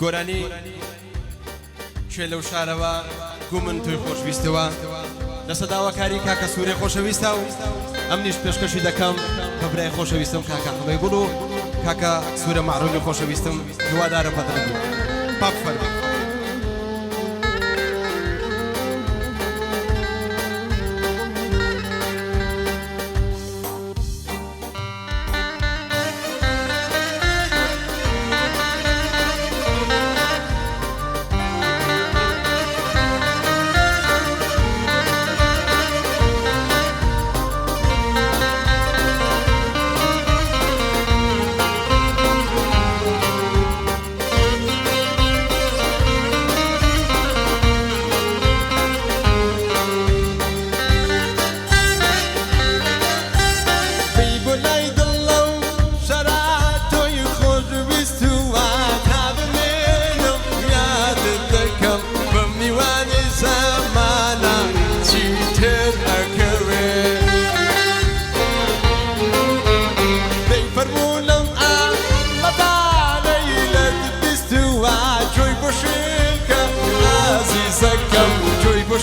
گۆرانی کوێ لەو شارەوە گو من توی خۆشویستەوە لە سەداوەکاری کاکە سوورێ خۆشەویستە و ئەم نیش پێشکەشی دەکەم بە برای خۆشەویستم کاکە حەمەی گوڵ و کاکە سوورە مەعروفی خۆشەویستم هیوادارم بەدڵ پاک فەرمێ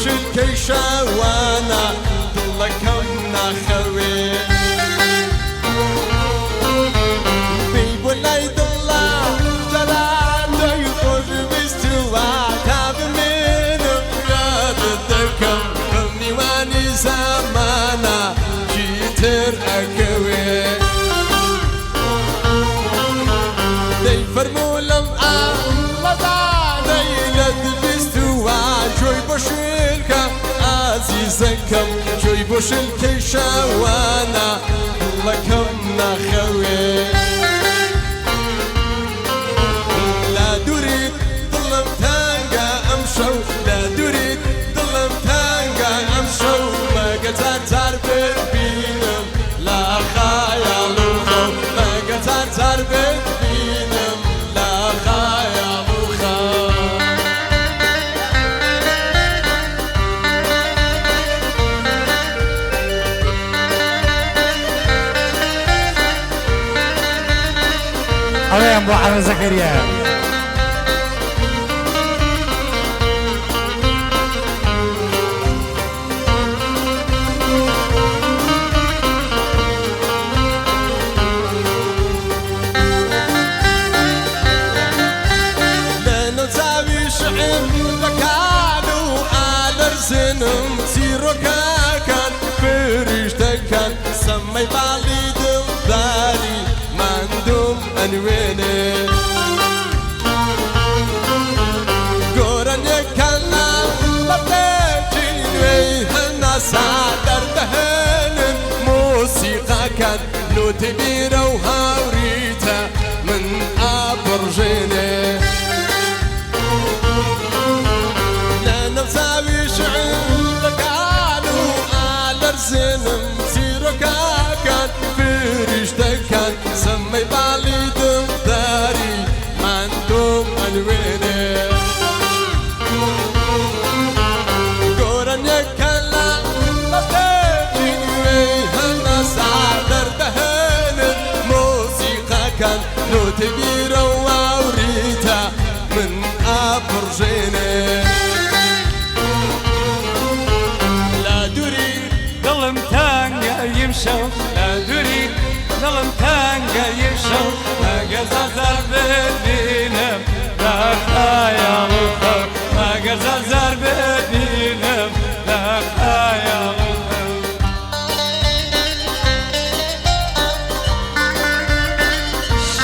شلكي شوانا ضلكم نخوي بيب ولاي ضلا جلاله يخرج بستوى تاب من رياض الدكم فمني واني زمانا جيتر اكوي دي فرمو لم الله تعالي لدبستوى جوي بشي عزيزكم جوي بوش الكيشوانا لكم نخوي لا دريد ظلم تانقى امشو لا دريد ظلم تانقى امشو ما قتل تربت بينم لا خايل وخو ما قتل تربت بينم لا خايل وخو الله ينبو على زكريا لانو تاوي شعر لكانو على رسنم سيرو كان فريشتا كان سمي بالي دلداري مندوم انويني قرن يكلا بطيجيني هنا سادر دهن موسيقى كان نوت بيرا وهاوريتا من أبرجيني لأنه مساوي شعر قالوا على رسنم سيرو كان فريشتا كان سمي بالي دمداري مندوم انويني قرن يكلا بطيجيني هنا سادر دهن موسيقى كان نوت بيرا ووريتا من أبرجيني لا دري ظلم تانقى يمشو لا دري ظلم تانقى يمشو ما قزازر بدينم لا خايا وخو ما قزازر بدينم لا خايا وخو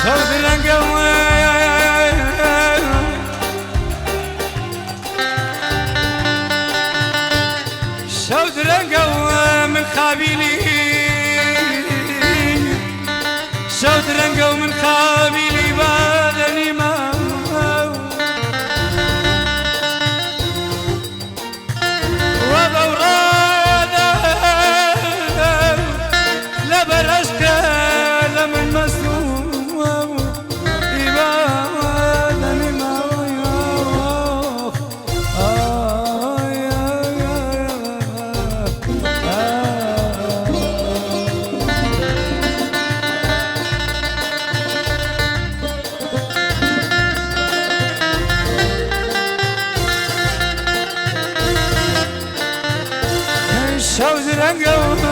شوف الانقوى شوف الانقوى من خابيلي شوت رنقو من خابيلي بالني ما وبورادا لبرشك لمن مسلوم إبادني ما شود رنگم